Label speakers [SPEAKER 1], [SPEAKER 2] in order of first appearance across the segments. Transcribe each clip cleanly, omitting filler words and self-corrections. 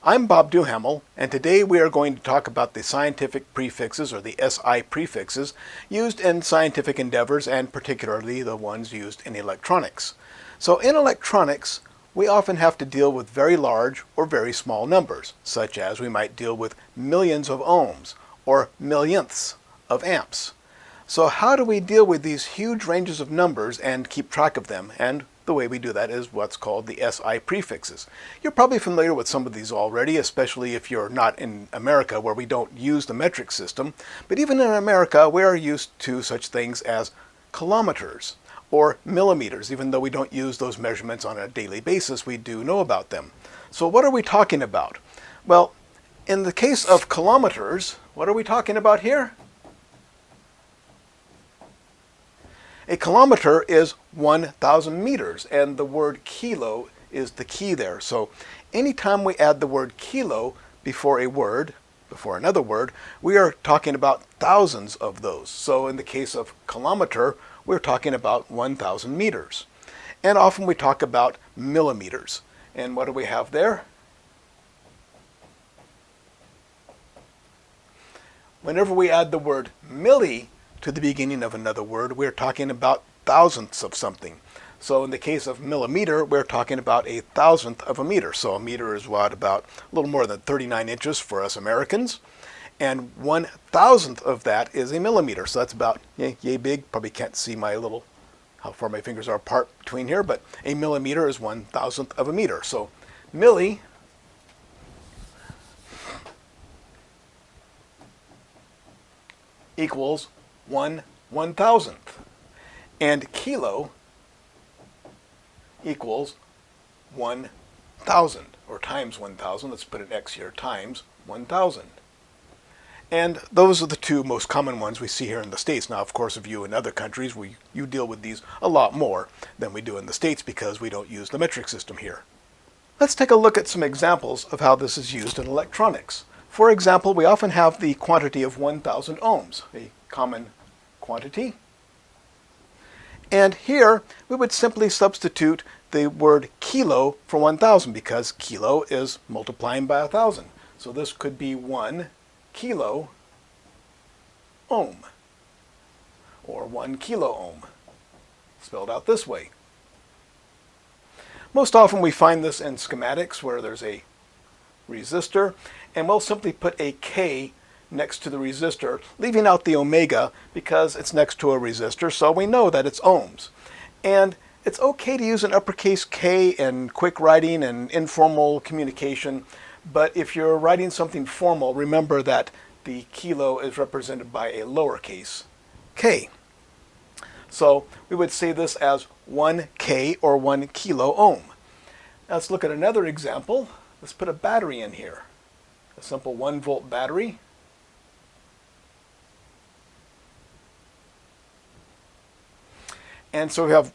[SPEAKER 1] I'm Bob Duhamel, and today we are going to talk about the scientific prefixes, or the SI prefixes, used in scientific endeavors, and particularly the ones used in electronics. So in electronics, we often have to deal with very large or very small numbers, such as we might deal with millions of ohms or millionths of amps. So how do we deal with these huge ranges of numbers and keep track of them? And the way we do that is what's called the SI prefixes. You're probably familiar with some of these already, especially if you're not in America where we don't use the metric system. But even in America, we are used to such things as kilometers or millimeters. Even though we don't use those measurements on a daily basis, we do know about them. So what are we talking about? Well, in the case of kilometers, what are we talking about here? A kilometer is 1,000 meters, and the word kilo is the key there. So anytime we add the word kilo before a word, before another word, we are talking about thousands of those. So in the case of kilometer, we're talking about 1,000 meters. And often we talk about millimeters. And what do we have there? Whenever we add the word milli to the beginning of another word, we're talking about thousandths of something. So in the case of millimeter, we're talking about a thousandth of a meter. So a meter is what, about a little more than 39 inches for us Americans. And 1,000th of that is a millimeter. So that's about yay big. Probably can't see my little, how far my fingers are apart between here, but a millimeter is 1,000th of a meter. So milli equals 1/1000th, and kilo equals 1,000, or times 1,000. Let's put an X here, times 1,000. And those are the two most common ones we see here in the States. Now, of course, if you in other countries, you deal with these a lot more than we do in the States because we don't use the metric system here. Let's take a look at some examples of how this is used in electronics. For example, we often have the quantity of 1,000 ohms, a common quantity. And here we would simply substitute the word kilo for 1,000 because kilo is multiplying by 1,000. So this could be 1 kilo ohm, or 1 kilo ohm, spelled out this way. Most often we find this in schematics where there's a resistor, and we'll simply put a K next to the resistor, leaving out the omega because it's next to a resistor, so we know that it's ohms. And it's okay to use an uppercase K in quick writing and informal communication, but if you're writing something formal, remember that the kilo is represented by a lowercase k. So we would say this as 1K or 1 kilo ohm. Now let's look at another example. Let's put a battery in here. A simple 1-volt battery. And so we have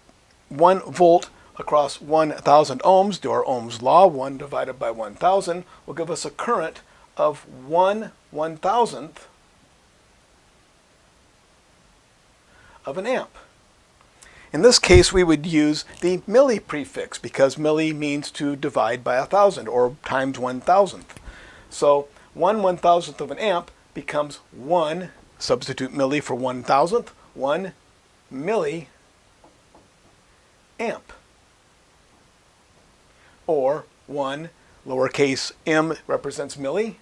[SPEAKER 1] 1 volt across 1,000 ohms. Do our Ohm's law. 1 divided by 1,000 will give us a current of 1/1000th of an amp. In this case, we would use the milli prefix because milli means to divide by 1,000 or times 1,000th. So 1/1000th of an amp becomes 1, substitute milli for 1,000th, 1 milli amp, or 1 lowercase m represents milli.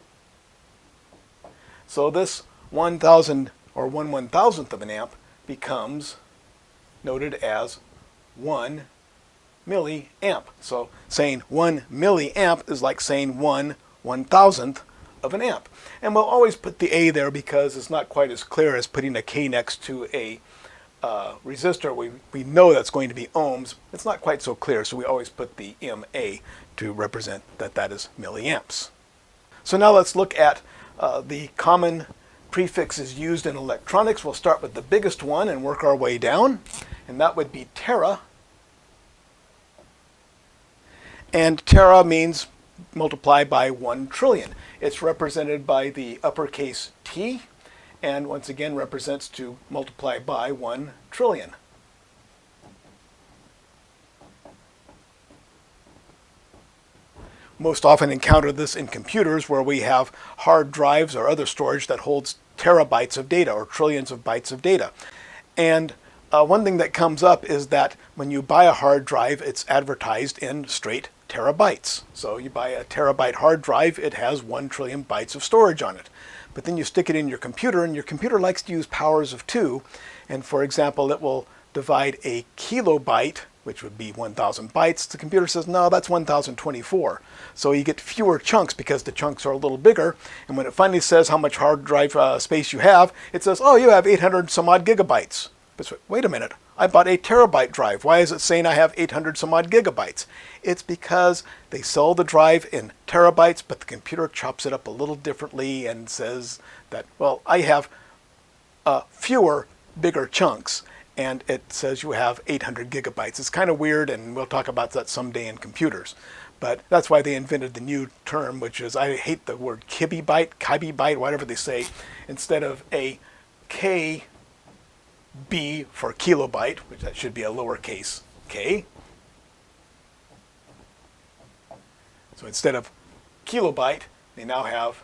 [SPEAKER 1] So this 1,000 or 1/1000th of an amp becomes noted as 1 milliamp. So saying 1 milliamp is like saying 1/1000th of an amp. And we'll always put the A there because it's not quite as clear as putting a K next to a resistor. We know that's going to be ohms. It's not quite so clear, so we always put the MA to represent that that is milliamps. So now let's look at the common prefixes used in electronics. We'll start with the biggest one and work our way down, and that would be tera. And tera means multiply by 1 trillion. It's represented by the uppercase T, and once again represents to multiply by 1 trillion. most often encounter this in computers where we have hard drives or other storage that holds terabytes of data or trillions of bytes of data. And one thing that comes up is that when you buy a hard drive, it's advertised in straight terabytes. So you buy a terabyte hard drive, it has 1 trillion bytes of storage on it. But then you stick it in your computer, and your computer likes to use powers of 2. And for example, it will divide a kilobyte, which would be 1,000 bytes. The computer says, no, that's 1,024. So you get fewer chunks because the chunks are a little bigger. And when it finally says how much hard drive space you have, it says, oh, you have 800 some odd gigabytes. But wait a minute, I bought a terabyte drive. Why is it saying I have 800 some odd gigabytes? It's because they sell the drive in terabytes, but the computer chops it up a little differently and says that, well, I have fewer bigger chunks. And it says you have 800 gigabytes. It's kind of weird, and we'll talk about that someday in computers. But that's why they invented the new term, which is, I hate the word kibibyte, whatever they say. Instead of a KB for kilobyte, which that should be a lowercase k. So instead of kilobyte, they now have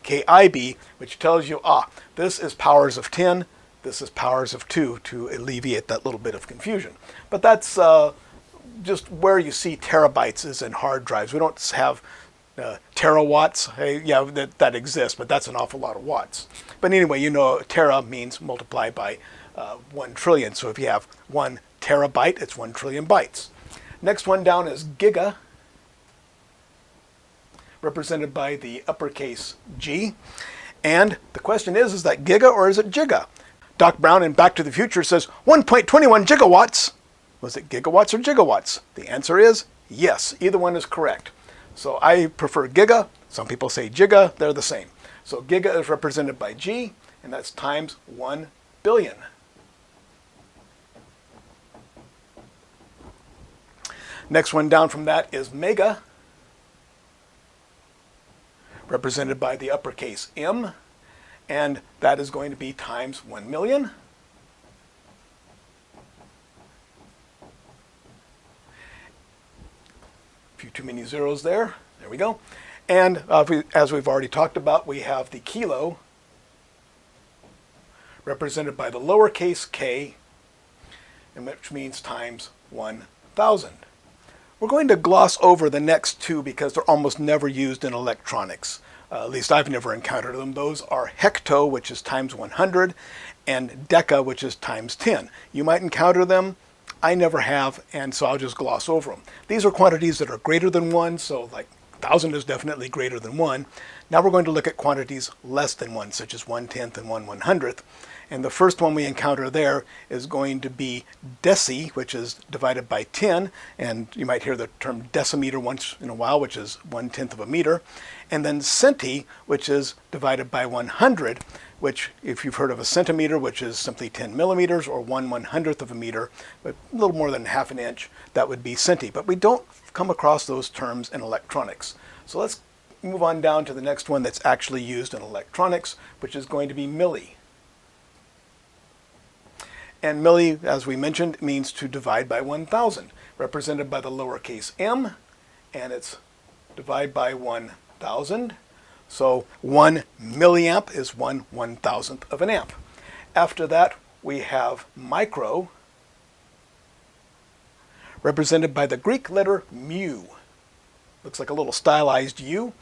[SPEAKER 1] KIB, which tells you, this is powers of 10, this is powers of 2, to alleviate that little bit of confusion. But that's just where you see terabytes is in hard drives. We don't have terawatts. Hey, yeah, that exists, but that's an awful lot of watts. But anyway, you know, tera means multiply by 1 trillion. So if you have 1 terabyte, it's 1 trillion bytes. Next one down is giga, represented by the uppercase G. And the question is that giga or is it giga? Doc Brown in Back to the Future says 1.21 gigawatts. Was it gigawatts or gigawatts? The answer is yes. Either one is correct. So I prefer giga. Some people say giga. They're the same. So giga is represented by G, and that's times 1 billion. Next one down from that is mega, represented by the uppercase M, and that is going to be times 1 million. A few too many zeros there. There we go. And as we've already talked about, we have the kilo, represented by the lowercase k, and which means times 1,000. We're going to gloss over the next two because they're almost never used in electronics. At least I've never encountered them. Those are hecto, which is times 100, and deca, which is times 10. You might encounter them. I never have, and so I'll just gloss over them. These are quantities that are greater than 1, so like 1,000 is definitely greater than 1. Now we're going to look at quantities less than 1, such as 1/10 and 1/100th. And the first one we encounter there is going to be deci, which is divided by 10. And you might hear the term decimeter once in a while, which is 1/10 of a meter. And then centi, which is divided by 100, which if you've heard of a centimeter, which is simply 10 millimeters or 1/100th of a meter, but a little more than half an inch, that would be centi. But we don't come across those terms in electronics. So let's move on down to the next one that's actually used in electronics, which is going to be milli. And milli, as we mentioned, means to divide by 1,000, represented by the lowercase m, and it's divide by 1,000. So 1 milliamp is 1/1000th of an amp. After that, we have micro, represented by the Greek letter mu. Looks like a little stylized U,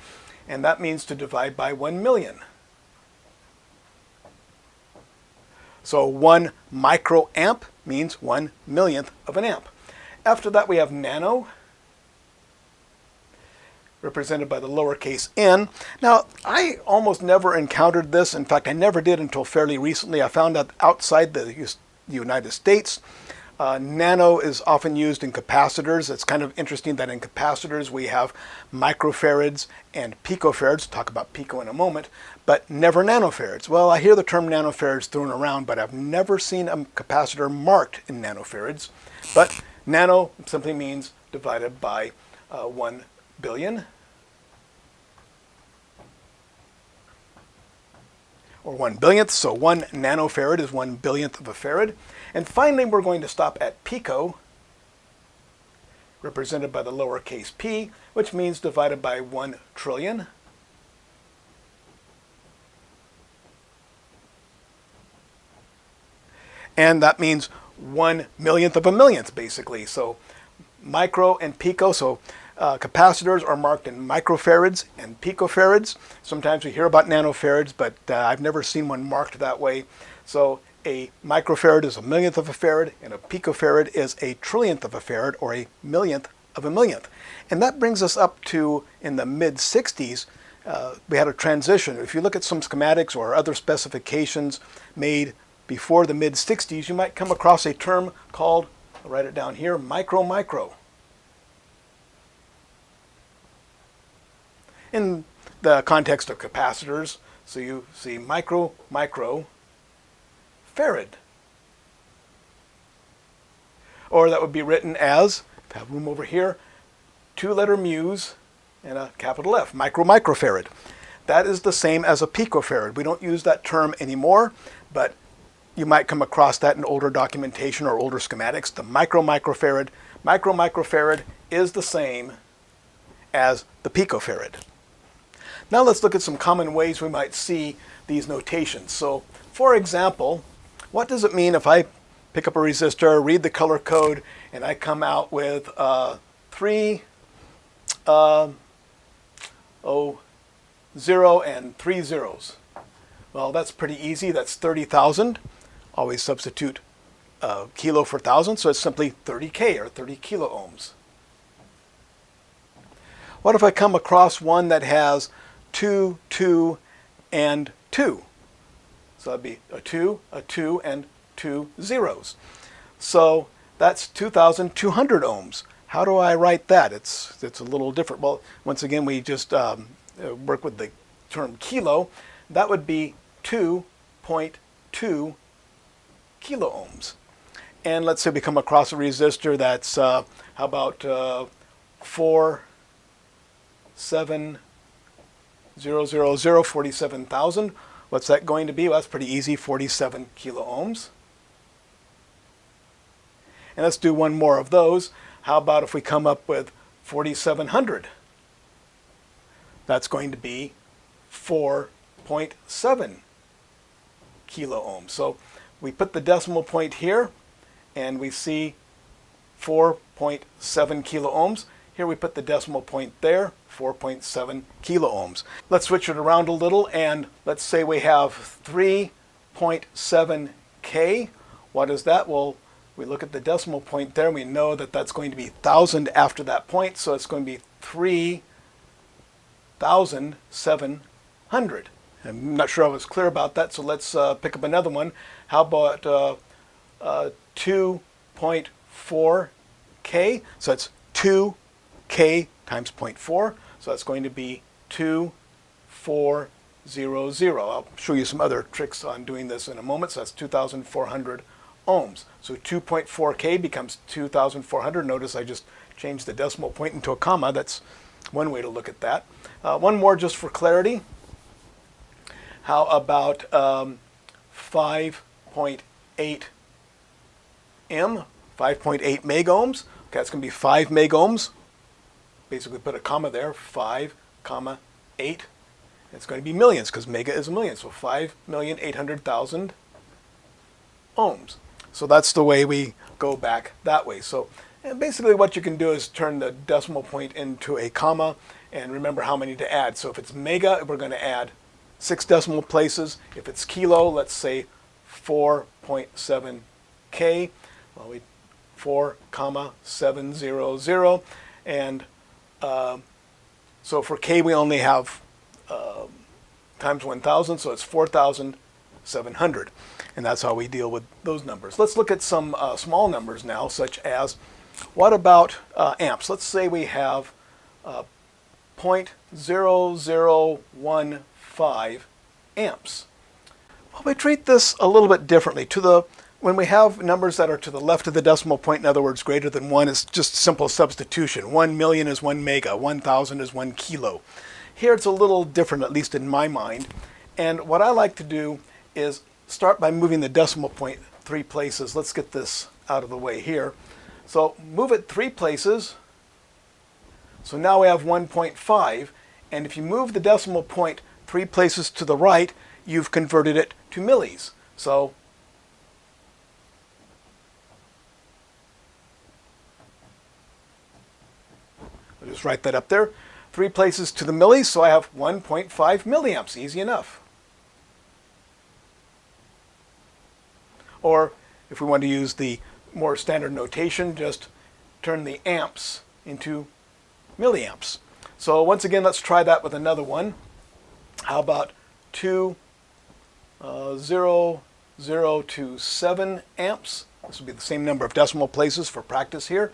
[SPEAKER 1] and that means to divide by 1 million. So 1 microamp means 1 millionth of an amp. After that, we have nano, represented by the lowercase n. Now, I almost never encountered this. In fact, I never did until fairly recently. I found out outside the United States, nano is often used in capacitors. It's kind of interesting that in capacitors we have microfarads and picofarads. We'll talk about pico in a moment, but never nanofarads. Well, I hear the term nanofarads thrown around, but I've never seen a capacitor marked in nanofarads. But nano simply means divided by 1 billion, or 1 billionth. So 1 nanofarad is 1 billionth of a farad. And finally, we're going to stop at pico, represented by the lowercase p, which means divided by 1 trillion. And that means 1/1,000,000 of a millionth, basically. So micro and pico, so capacitors are marked in microfarads and picofarads. Sometimes we hear about nanofarads, but I've never seen one marked that way. So a microfarad is 1/1,000,000th of a farad, and a picofarad is a trillionth of a farad, or a millionth of a millionth. And that brings us up to, in the mid-60s, we had a transition. If you look at some schematics or other specifications made before the mid-60s, you might come across a term called, I'll write it down here, micro-micro. In the context of capacitors, so you see micro-micro farad. Or that would be written as, if I have room over here, 2-letter mu's and a capital F, micro-microfarad. That is the same as a picofarad. We don't use that term anymore, but you might come across that in older documentation or older schematics. The micro-microfarad is the same as the picofarad. Now let's look at some common ways we might see these notations. So, for example, what does it mean if I pick up a resistor, read the color code, and I come out with 0 and 3 zeros? Well, that's pretty easy. That's 30,000. Always substitute kilo for thousand, so it's simply 30K or 30 kilo ohms. What if I come across one that has 2, 2, and 2? So that'd be a 2, and 2 zeros. So that's 2,200 ohms. How do I write that? It's a little different. Well, once again, we just work with the term kilo. That would be 2.2 kilo ohms. And let's say we come across a resistor that's, how about 47,000. 47,000. What's that going to be? Well, that's pretty easy, 47 kilo ohms. And let's do one more of those. How about if we come up with 4,700? That's going to be 4.7 kilo ohms. So we put the decimal point here, and we see 4.7 kilo ohms. Here we put the decimal point there, 4.7 kilo ohms. Let's switch it around a little, and let's say we have 3.7K. What is that? Well, we look at the decimal point there, and we know that that's going to be 1,000 after that point, so it's going to be 3,700. I'm not sure I was clear about that, so let's pick up another one. How about 2.4K? So it's 2K times 0.4, so that's going to be 2,400. I'll show you some other tricks on doing this in a moment. So that's 2,400 ohms. So 2.4K becomes 2,400. Notice I just changed the decimal point into a comma. That's one way to look at that. One more just for clarity. How about 5.8 M, 5.8 megohms? Okay, that's going to be 5 megohms. Basically put a comma there, 5, 8. It's going to be millions because mega is a million. So 5,800,000 ohms. So that's the way we go back that way. So basically what you can do is turn the decimal point into a comma and remember how many to add. So if it's mega, we're going to add 6 decimal places. If it's kilo, let's say 4.7K. Well, 4,700. And so for K, we only have times 1,000, so it's 4,700. And that's how we deal with those numbers. Let's look at some small numbers now, such as, what about amps? Let's say we have 0.0015 amps. Well, we treat this a little bit differently. When we have numbers that are to the left of the decimal point, in other words, greater than 1, it's just simple substitution. 1 million is 1 mega, 1,000 is 1 kilo. Here it's a little different, at least in my mind. And what I like to do is start by moving the decimal point 3 places. Let's get this out of the way here. So move it 3 places, So now we have 1.5, and if you move the decimal point 3 places to the right, you've converted it to millis. So I'll just write that up there. 3 places to the millis, so I have 1.5 milliamps. Easy enough. Or if we want to use the more standard notation, just turn the amps into milliamps. So once again, let's try that with another one. How about 2.0027 amps? This will be the same number of decimal places for practice here.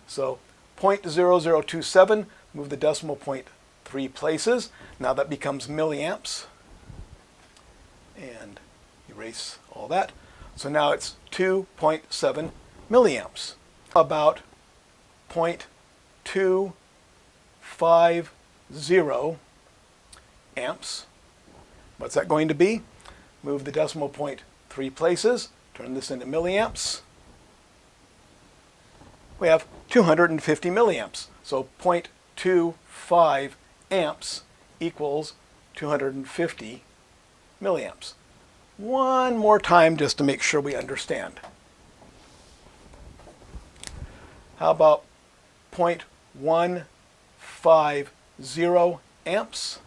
[SPEAKER 1] So 0.0027, move the decimal point 3 places. Now that becomes milliamps. And erase all that. So now it's 2.7 milliamps. About 0.250 amps. What's that going to be? Move the decimal point 3 places, turn this into milliamps. We have 250 milliamps. So 0.25 amps equals 250 milliamps. One more time just to make sure we understand. How about 0.150 amps?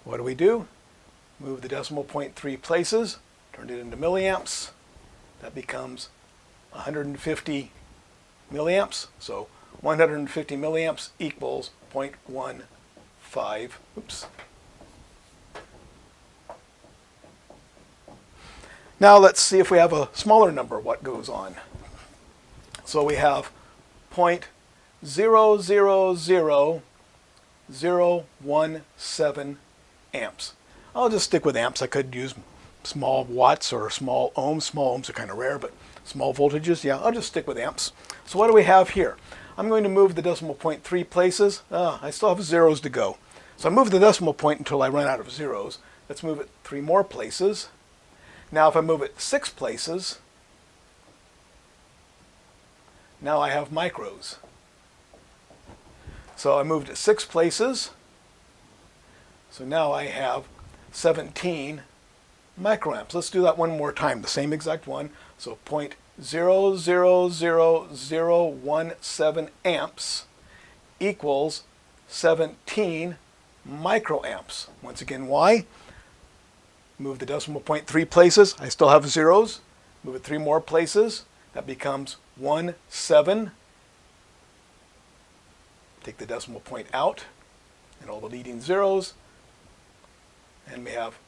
[SPEAKER 1] What do? Move the decimal point 3 places, turn it into milliamps. That becomes 150 milliamps. So 150 milliamps equals 0.15. Oops. Now let's see if we have a smaller number, what goes on. So we have 0.000017 amps. I'll just stick with amps. I could use small watts or small ohms. Small ohms are kind of rare, but small voltages, yeah, I'll just stick with amps. So what do we have here? I'm going to move the decimal point 3 places. I still have zeros to go. So I move the decimal point until I run out of zeros. Let's move it 3 more places. Now if I move it 6 places, now I have micros. So I moved it 6 places. So now I have 17 microamps. Let's do that one more time, the same exact one. So 0.000017 amps equals 17 microamps. Once again, why? Move the decimal point 3 places. I still have zeros. Move it 3 more places. That becomes 17. Take the decimal point out and all the leading zeros. And we have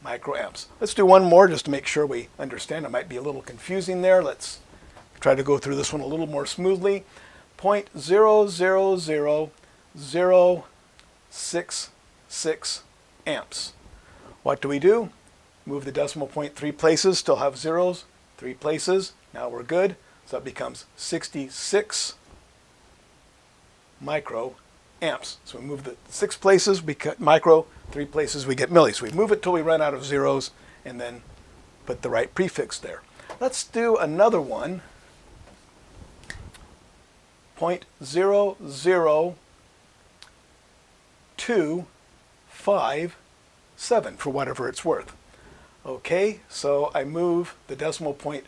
[SPEAKER 1] microamps. Let's do one more just to make sure we understand. It might be a little confusing there. Let's try to go through this one a little more smoothly. 0.000066 amps. What do? Move the decimal point 3 places, still have zeros, 3 places. Now we're good. So that becomes 66 microamps. So we move the 6 places, we cut micro, 3 places, we get milli. So we move it till we run out of zeros and then put the right prefix there. Let's do another one. 0.00257 for whatever it's worth. Okay, so I move the decimal point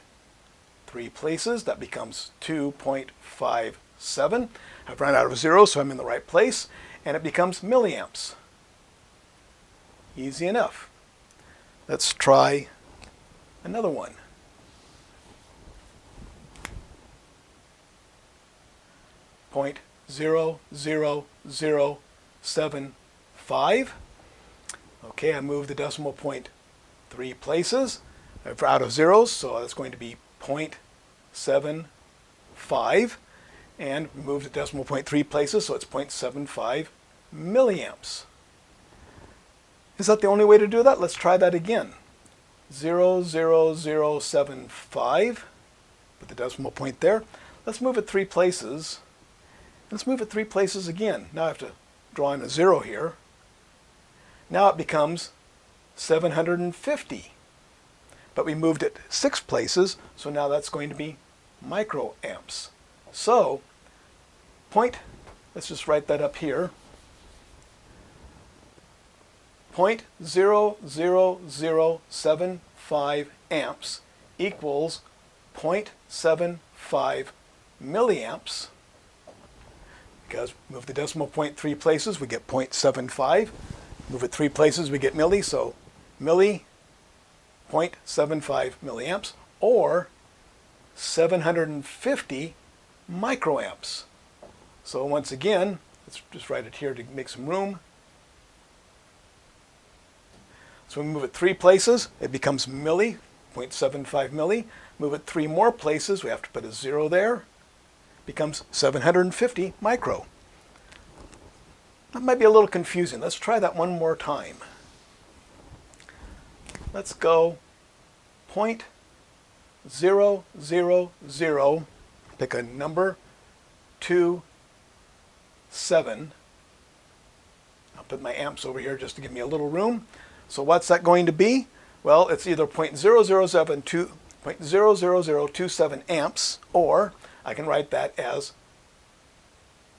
[SPEAKER 1] 3 places. That becomes 2.57. I've run out of zeros, so I'm in the right place. And it becomes milliamps. Easy enough. Let's try another one. 0.00075. Okay, I move the decimal point 3 places. I'm out of zeros, so that's going to be 0.75. And move the decimal point 3 places, so it's 0.75 milliamps. Is that the only way to do that? Let's try that again. 0.00075. Put the decimal point there. Let's move it 3 places. Let's move it 3 places again. Now I have to draw in a 0 here. Now it becomes 750. But we moved it 6 places, so now that's going to be microamps. So, let's just write that up here. 0.00075 amps equals 0.75 milliamps. Because move the decimal point 3 places, we get 0.75. Move it 3 places, we get milli, so milli, 0.75 milliamps, or 750 microamps. So once again, let's just write it here to make some room. So we move it 3 places, it becomes milli, 0.75 milli. Move it 3 more places, we have to put a 0 there. Becomes 750 micro. That might be a little confusing. Let's try that one more time. Let's go 0.000, pick a number, 27. I'll put my amps over here just to give me a little room. So what's that going to be? Well, it's either 0.00027 amps, or I can write that as,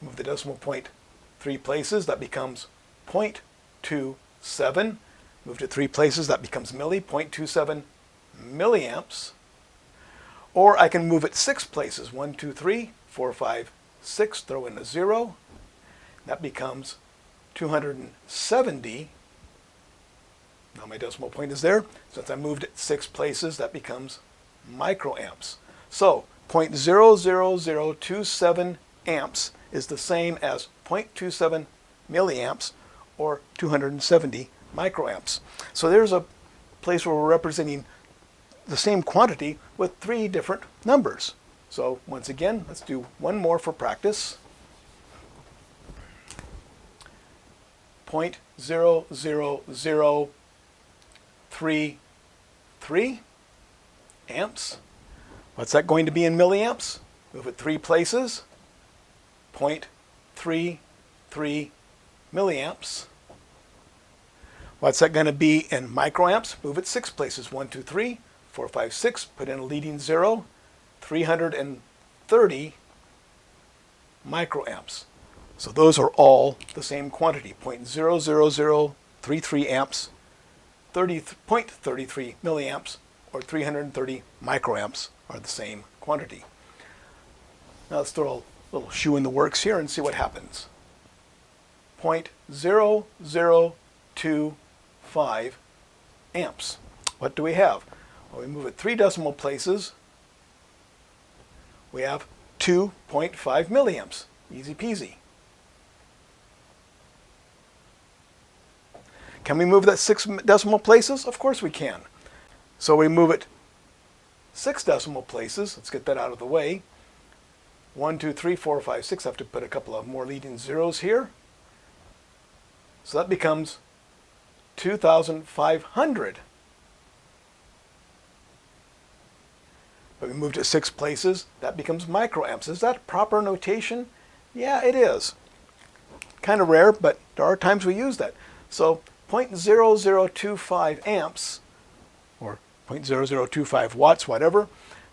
[SPEAKER 1] move the decimal point 3 places, that becomes 0.27. Move it 3 places, that becomes milli, 0.27 milliamps. Or I can move it 6 places, 1, 2, 3, 4, 5, 6, throw in a 0. That becomes 270. Now my decimal point is there. Since I moved it 6 places, that becomes microamps. So 0.00027 amps is the same as 0.27 milliamps, or 270 microamps. So there's a place where we're representing the same quantity with 3 different numbers. So once again, let's do one more for practice. 0.00033 amps. What's that going to be in milliamps? Move it 3 places. 0.33 milliamps. What's that going to be in microamps? Move it 6 places. 1, 2, 3, 4, 5, 6. Put in a leading 0. 330 microamps. So those are all the same quantity. 0.00033 amps, 0.33 milliamps, or 330 microamps are the same quantity. Now let's throw a little shoe in the works here and see what happens. 0.0025 amps. What do we have? Well, we move it 3 decimal places. We have 2.5 milliamps. Easy peasy. Can we move that 6 decimal places? Of course we can. So we move it 6 decimal places. Let's get that out of the way. 1, 2, 3, 4, 5, 6. I have to put a couple of more leading zeros here. So that becomes 2,500. But we moved it 6 places. That becomes microamps. Is that proper notation? Yeah, it is. Kind of rare, but there are times we use that. So 0.0025 amps, or 0.0025 watts, whatever,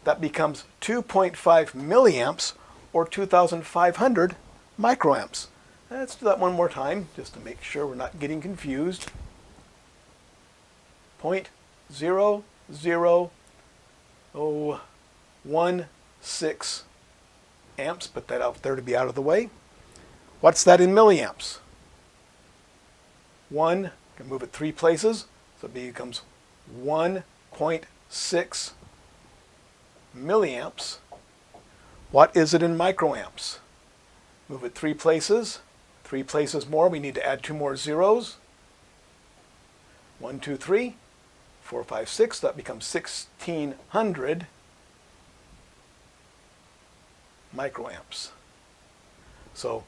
[SPEAKER 1] that becomes 2.5 milliamps, or 2,500 microamps. Let's do that one more time, just to make sure we're not getting confused. 0.00016 amps, put that out there to be out of the way. What's that in milliamps? 1, can move it 3 places, so it becomes 1.6 milliamps. What is it in microamps? Move it 3 places, 3 places more, we need to add 2 more zeros. 1, 2, 3, 4, 5, 6, that becomes 1,600 microamps. So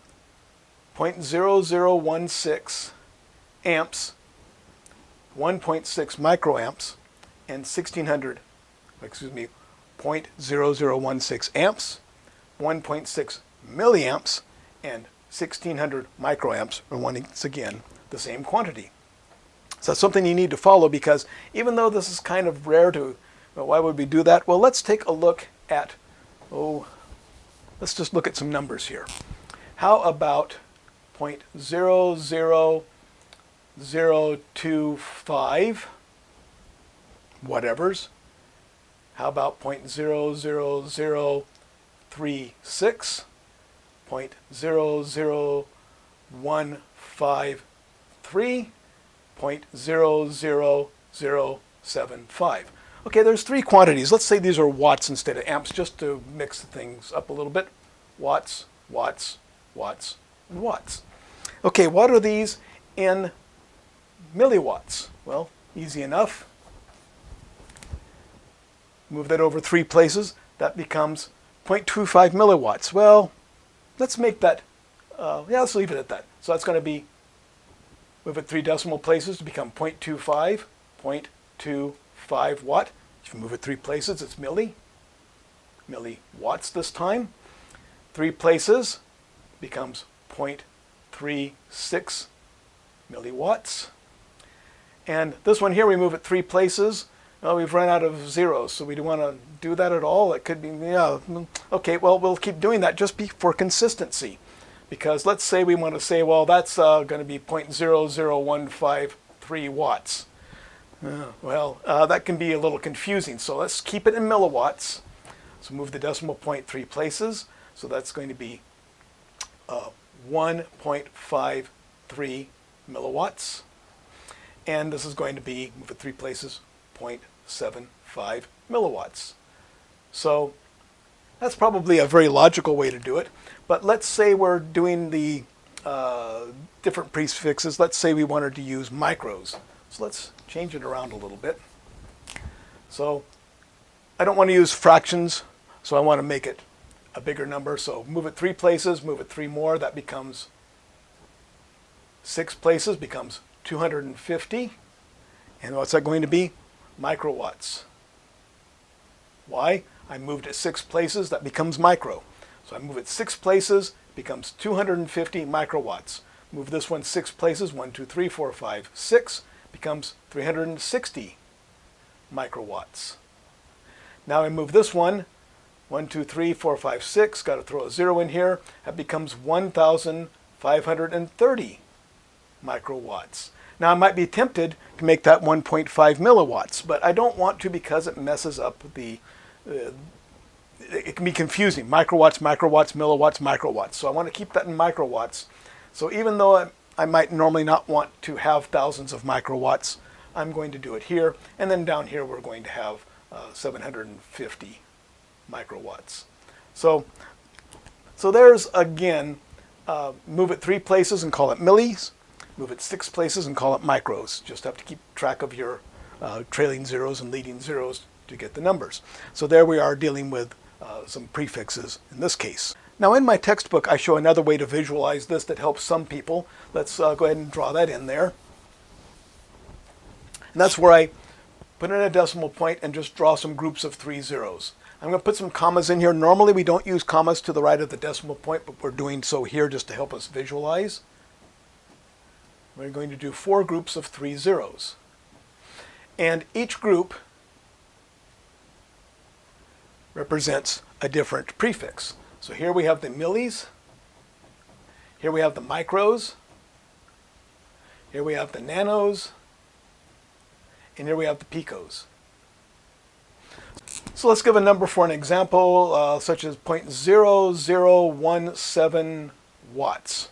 [SPEAKER 1] 0.0016 amps, 1.6 microamps, and 0.0016 amps, 1.6 milliamps, and 1,600 microamps are once again the same quantity. So that's something you need to follow, because even though this is kind of rare to, well, why would we do that? Well, let's take a look at, let's just look at some numbers here. How about 0.00025 whatevers? How about 0.00036, 0.00153, 0.00075? Okay, there's three quantities. Let's say these are watts instead of amps, just to mix things up a little bit. Watts, watts, watts, and watts. Okay, what are these in milliwatts? Well, easy enough. Move that over 3 places. That becomes 0.25 milliwatts. Well, let's make that, let's leave it at that. So that's going to be, move it 3 decimal places to become 0.25, 0.25 watt. If you move it 3 places, it's milliwatts this time. 3 places becomes 0.36 milliwatts. And this one here, we move it 3 places. Well, we've run out of zeros, so we don't want to do that at all. It could be, yeah, okay, well, we'll keep doing that just for consistency. Because let's say we want to say, well, that's going to be 0.00153 watts. That can be a little confusing, so let's keep it in milliwatts. So move the decimal point 3 places. So that's going to be 1.53 milliwatts. And this is going to be, move it 3 places, 0.75 milliwatts. So that's probably a very logical way to do it. But let's say we're doing the different prefixes. Let's say we wanted to use micros. So let's change it around a little bit. So I don't want to use fractions, so I want to make it a bigger number. So move it 3 places, move it 3 more. That becomes 6 places, becomes 250. And what's that going to be? Microwatts. Why? I moved it 6 places, that becomes micro. So I move it 6 places, becomes 250 microwatts. Move this one 6 places, 1, 2, 3, 4, 5, 6, becomes 360 microwatts. Now I move this one, 1, 2, 3, 4, 5, 6, got to throw a 0 in here, that becomes 1,530 microwatts. Now I might be tempted to make that 1.5 milliwatts, but I don't want to because it messes up the, it can be confusing. Microwatts, microwatts, milliwatts, microwatts. So I want to keep that in microwatts. So even though I might normally not want to have thousands of microwatts, I'm going to do it here. And then down here we're going to have 750 microwatts. So there's, again, move it 3 places and call it millis. Move it 6 places and call it micros. Just have to keep track of your trailing zeros and leading zeros to get the numbers. So there we are dealing with some prefixes in this case. Now in my textbook I show another way to visualize this that helps some people. Let's go ahead and draw that in there. And that's where I put in a decimal point and just draw some groups of 3 zeros. I'm going to put some commas in here. Normally we don't use commas to the right of the decimal point, but we're doing so here just to help us visualize. We're going to do 4 groups of 3 zeros. And each group represents a different prefix. So here we have the millis, here we have the micros, here we have the nanos, and here we have the picos. So let's give a number for an example, such as 0.0017 watts.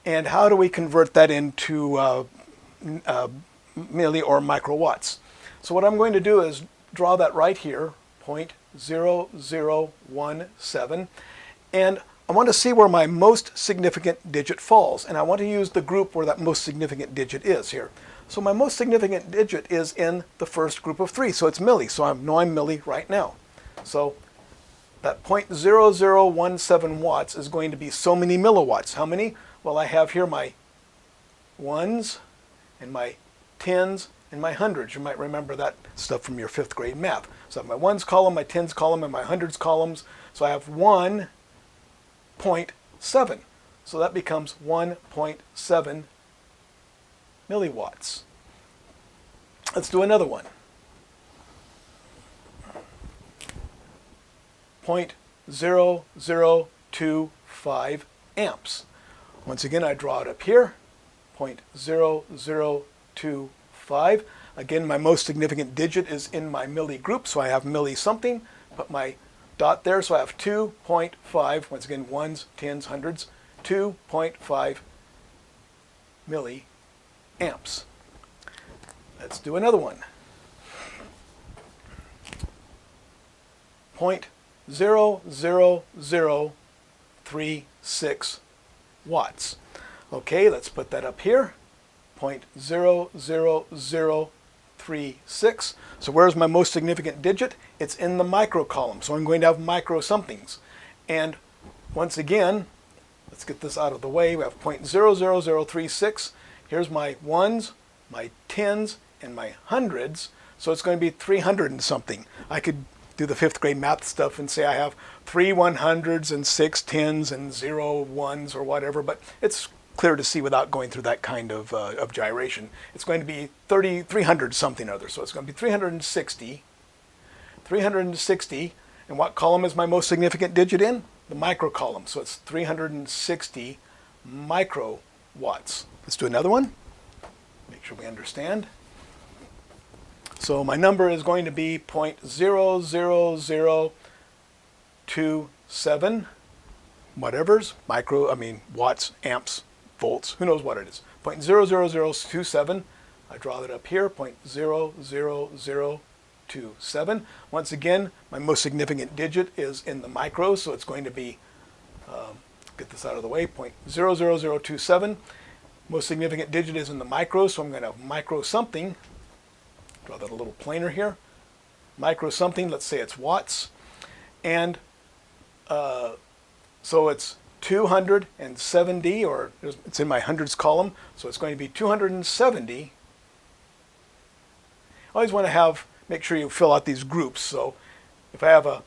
[SPEAKER 1] And how do we convert that into milli or microwatts? So what I'm going to do is draw that right here, 0.0017, and I want to see where my most significant digit falls, and I want to use the group where that most significant digit is here. So my most significant digit is in the first group of 3, so it's milli, so I know I'm milli right now. So that 0.0017 watts is going to be so many milliwatts. How many? Well, I have here my ones and my tens and my hundreds. You might remember that stuff from your 5th grade math. So I have my ones column, my tens column, and my hundreds columns. So I have 1.7. So that becomes 1.7 milliwatts. Let's do another one. 0.0025 amps. Once again, I draw it up here, 0.0025. Again, my most significant digit is in my milli group, so I have milli something. Put my dot there, so I have 2.5, once again, ones, tens, hundreds, 2.5 milliamps. Let's do another one. 0.00036 watts. Okay, let's put that up here. 0.00036. So where's my most significant digit? It's in the micro column. So I'm going to have micro somethings. And once again, let's get this out of the way. We have 0.00036. Here's my ones, my tens, and my hundreds. So it's going to be 300 and something. I could do the 5th grade math stuff and say I have 3 100s and 6 10s and 0 ones or whatever, but it's clear to see without going through that kind of gyration. It's going to be 300 something other. So it's going to be 360. 360. And what column is my most significant digit in? The micro column. So it's 360 microwatts. Let's do another one. Make sure we understand. So my number is going to be 0.00027 whatever's, watts, amps, volts, who knows what it is. 0.00027. I draw that up here, 0.00027. Once again, my most significant digit is in the micros, so it's going to be, get this out of the way, 0.00027. Most significant digit is in the micros, so I'm going to have micro something. Draw that a little plainer here. Micro something, let's say it's watts. And so it's 270, or it's in my hundreds column, so it's going to be 270. I always want to make sure you fill out these groups. So if I have a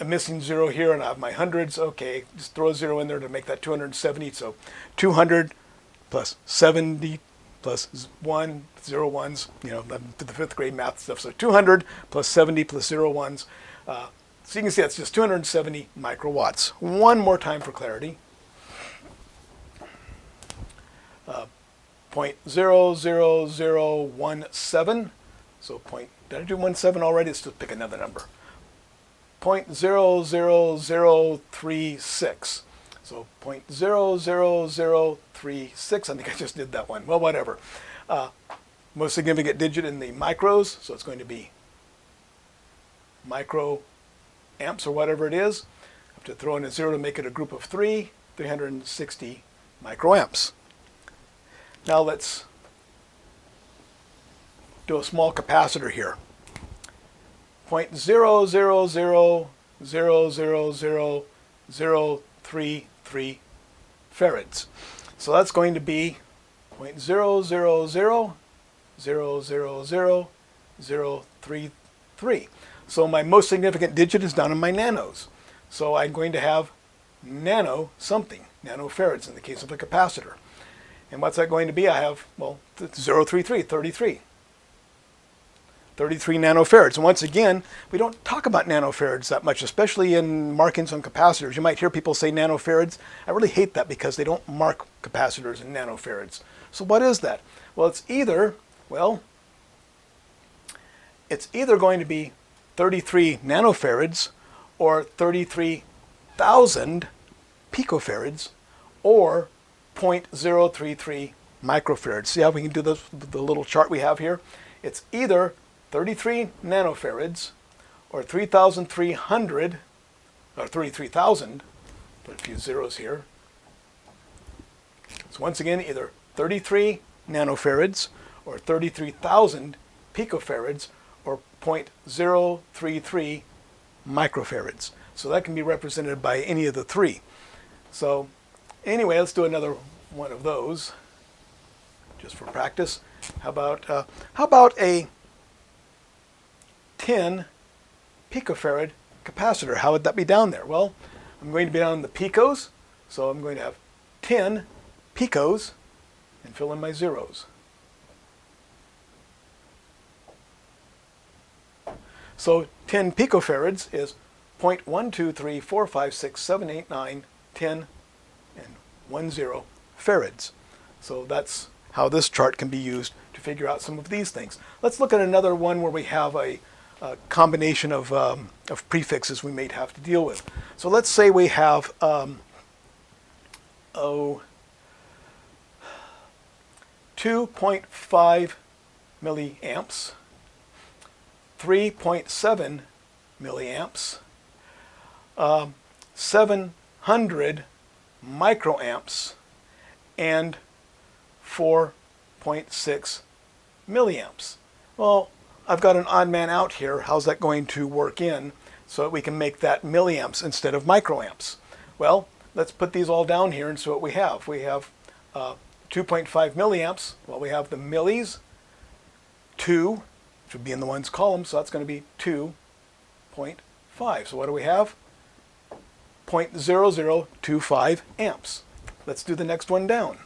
[SPEAKER 1] missing zero here and I have my hundreds, okay, just throw a zero in there to make that 270. So 200 plus 70 plus 1, 0 ones, to the 5th grade math stuff. So 200 plus 70 plus 0 ones. So you can see that's just 270 microwatts. One more time for clarity. 0.00017. So did I do 17 already? Let's just pick another number. 0.00036. So 0.00036. I think I just did that one. Well, whatever. Most significant digit in the micros, so it's going to be micro amps or whatever it is. I have to throw in a zero to make it a group of 360 microamps. Now let's do a small capacitor here. 0.000000033 farads. So that's going to be 0.000000033. So my most significant digit is down in my nanos. So I'm going to have nano something, nanofarads in the case of a capacitor. And what's that going to be? I have, 033, 33. 33 nanofarads. And once again, we don't talk about nanofarads that much, especially in markings on capacitors. You might hear people say nanofarads. I really hate that because they don't mark capacitors in nanofarads. So what is that? Well, it's either going to be 33 nanofarads or 33,000 picofarads or 0.033 microfarads. See how we can do this with the little chart we have here? It's either 33 nanofarads or 3,300 or 33,000. Put a few zeros here. So once again, either 33 nanofarads or 33,000 picofarads or 0.033 microfarads. So that can be represented by any of the three. So anyway, let's do another one of those just for practice. How about a 10 picofarad capacitor? How would that be down there? Well, I'm going to be down in the picos, so I'm going to have 10 picos and fill in my zeros. So 10 picofarads is 0.123456789 10 and 10 farads. So that's how this chart can be used to figure out some of these things. Let's look at another one where we have a combination of prefixes we may have to deal with. So let's say we have 2.5 milliamps, 3.7 milliamps, 700 microamps, and 4.6 milliamps. Well, I've got an odd man out here. How's that going to work in so that we can make that milliamps instead of microamps? Well, let's put these all down here and see what we have. We have 2.5 milliamps. Well, we have the millis, 2, which would be in the ones column, so that's going to be 2.5. So what do we have? 0.0025 amps. Let's do the next one down.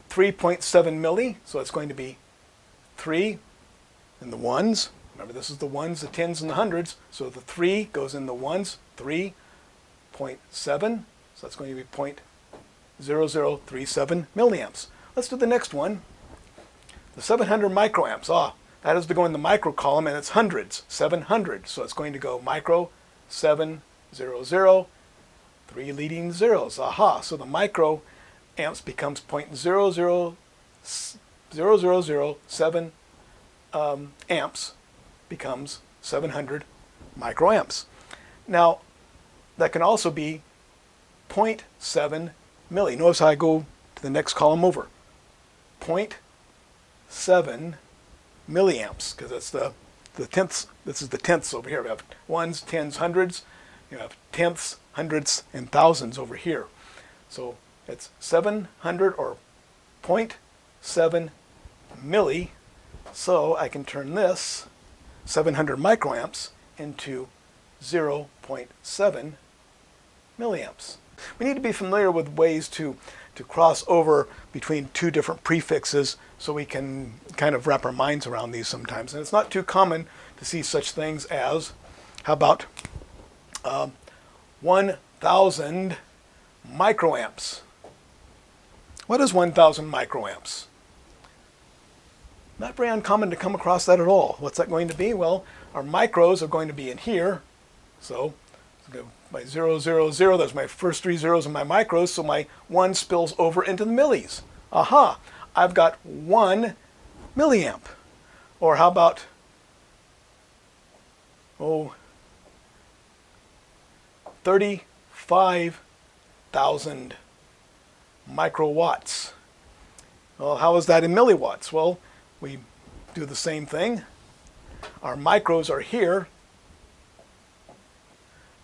[SPEAKER 1] 3.7 milli, so it's going to be 3 in the ones. Remember, this is the ones, the tens, and the hundreds. So the 3 goes in the ones, 3.7. So that's going to be 0.0037 milliamps. Let's do the next one. The 700 microamps. That has to go in the micro column, and it's hundreds, 700. So it's going to go micro, 700, 3 leading zeros. So the micro amps becomes 0.00007 amps becomes 700 microamps. Now, that can also be 0.7 milli. Notice how I go to the next column over. 0.7 milliamps, because that's the tenths. This is the tenths over here. We have ones, tens, hundreds. You have tenths, hundreds, and thousands over here. So it's 700 or 0.7 milli. So I can turn this 700 microamps into 0.7 milliamps. We need to be familiar with ways to cross over between two different prefixes so we can kind of wrap our minds around these sometimes. And it's not too common to see such things as, how about 1,000 microamps? What is 1,000 microamps? Not very uncommon to come across that at all. What's that going to be? Well, our micros are going to be in here. So my 0, 0, 0, those are my first 3 zeros in my micros, so my 1 spills over into the millis. I've got 1 milliamp. Or how about, 35,000 microwatts. Well, how is that in milliwatts? Well, we do the same thing. Our micros are here,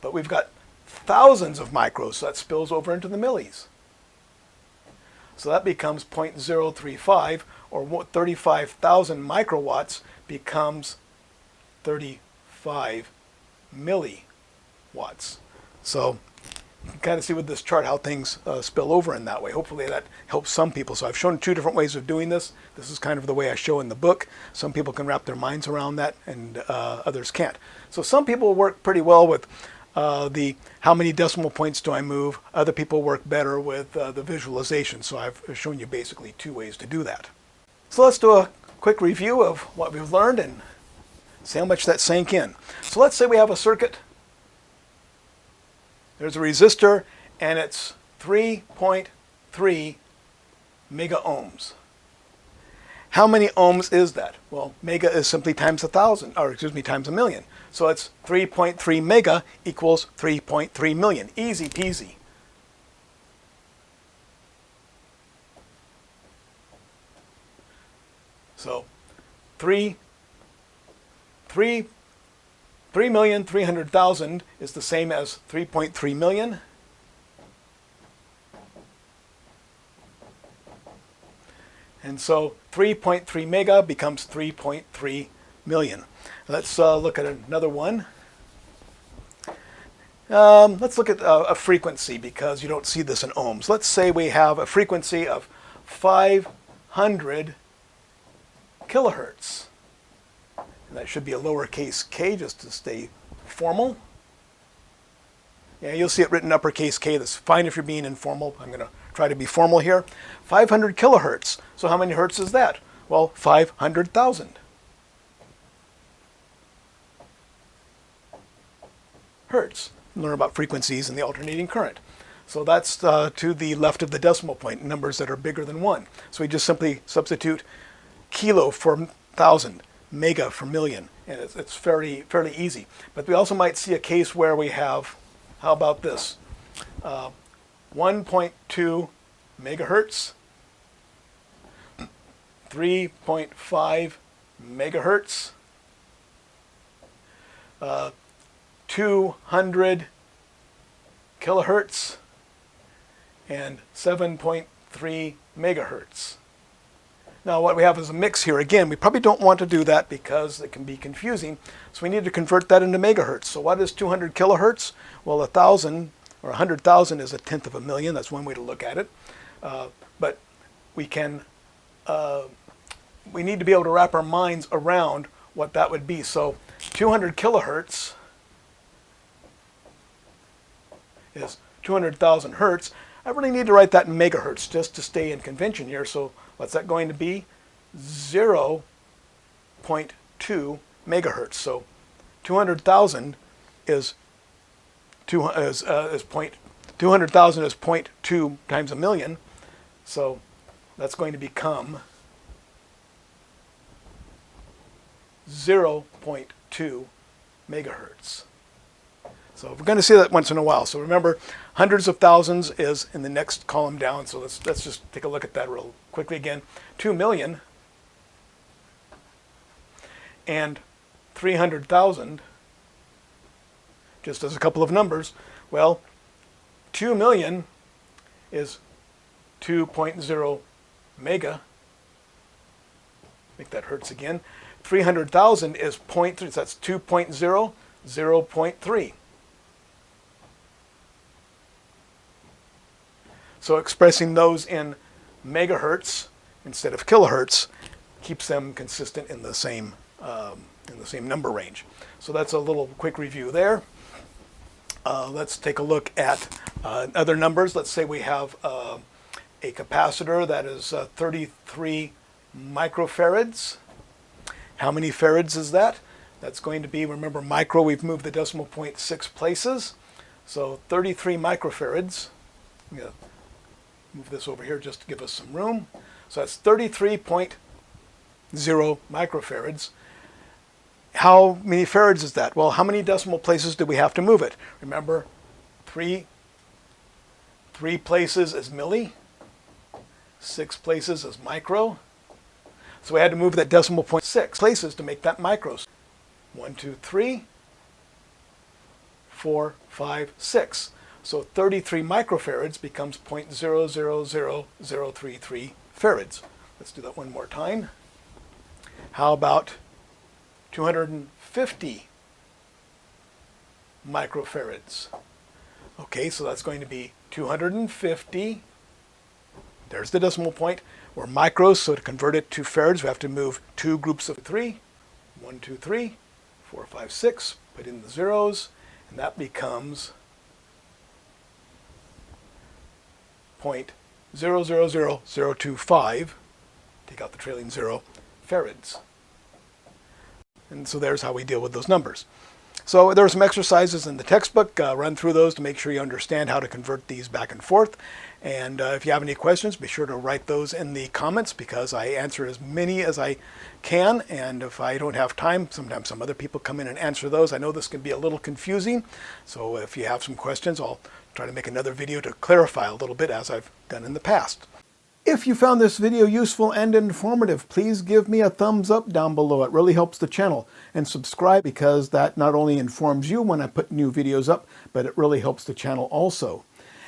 [SPEAKER 1] but we've got thousands of micros, so that spills over into the millis. So that becomes 0.035, or 35,000 microwatts becomes 35 milliwatts. So you can kind of see with this chart how things spill over in that way. Hopefully that helps some people. So I've shown 2 different ways of doing this. This is kind of the way I show in the book. Some people can wrap their minds around that, and others can't. So some people work pretty well with the how many decimal points do I move. Other people work better with the visualization. So I've shown you basically 2 ways to do that. So let's do a quick review of what we've learned and see how much that sank in. So let's say we have a circuit. There's a resistor, and it's 3.3 mega ohms. How many ohms is that? Well, mega is simply times 1,000, or excuse me, times a million. So it's 3.3 mega equals 3.3 million. Easy peasy. So 3,300,000 is the same as 3.3 million. And so 3.3 mega becomes 3.3 million. Let's look at another one. Let's look at a frequency, because you don't see this in ohms. Let's say we have a frequency of 500 kilohertz. And that should be a lowercase k just to stay formal. Yeah, you'll see it written uppercase K. That's fine if you're being informal. I'm going to try to be formal here. 500 kilohertz. So how many hertz is that? Well, 500,000 hertz. Learn about frequencies and the alternating current. So that's to the left of the decimal point, numbers that are bigger than 1. So we just simply substitute kilo for thousand, mega for million, and it's fairly easy. But we also might see a case where we have, how about this, 1.2 megahertz, 3.5 megahertz, 200 kilohertz, and 7.3 megahertz. Now what we have is a mix here. Again, we probably don't want to do that because it can be confusing. So we need to convert that into megahertz. So what is 200 kilohertz? Well, 1,000 or 100,000 is a tenth of a million. That's one way to look at it. But we need to be able to wrap our minds around what that would be. So 200 kilohertz is 200,000 hertz. I really need to write that in megahertz just to stay in convention here. So what's that going to be? 0.2 megahertz. So 200,000 is 200,000 is 0.2 times a million. So that's going to become 0.2 megahertz. So we're going to see that once in a while. So remember, hundreds of thousands is in the next column down. So let's just take a look at that real quickly again. 2 million and 300,000, just as a couple of numbers. Well, 2 million is 2.0 mega. Make that hertz again. 300,000 is 0.3, so that's 2.0, 0.3. So expressing those in megahertz instead of kilohertz keeps them consistent in the same number range. So that's a little quick review there. Let's take a look at other numbers. Let's say we have a capacitor that is 33 microfarads. How many farads is that? That's going to be, remember micro, we've moved the decimal point 6 places. So 33 microfarads. I'm going to move this over here just to give us some room. So that's 33.0 microfarads. How many farads is that? Well, how many decimal places do we have to move it? Remember, three places is milli, 6 places is micro. So we had to move that decimal point 6 places to make that micros. 1, 2, 3, 4, 5, 6. So 33 microfarads becomes 0.000033 farads. Let's do that one more time. How about 250 microfarads? Okay, so that's going to be 250. There's the decimal point. We're micros, so to convert it to farads, we have to move 2 groups of 3. 1, 2, 3, 4, 5, 6. Put in the zeros, and that becomes 0.000025, take out the trailing 0, farads. And so there's how we deal with those numbers. So there are some exercises in the textbook. Run through those to make sure you understand how to convert these back and forth. And if you have any questions, be sure to write those in the comments because I answer as many as I can. And if I don't have time, sometimes some other people come in and answer those. I know this can be a little confusing. So if you have some questions, I'll try to make another video to clarify a little bit as I've done in the past. If you found this video useful and informative, please give me a thumbs up down below. It really helps the channel. And subscribe because that not only informs you when I put new videos up, but it really helps the channel also.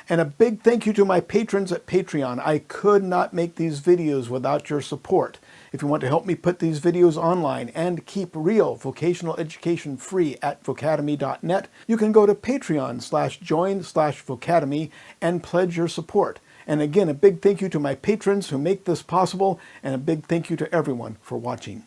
[SPEAKER 1] And a big thank you to my patrons at Patreon. I could not make these videos without your support. If you want to help me put these videos online and keep real vocational education free at vocademy.net, you can go to patreon.com/join/vocademy and pledge your support. And again, a big thank you to my patrons who make this possible, and a big thank you to everyone for watching.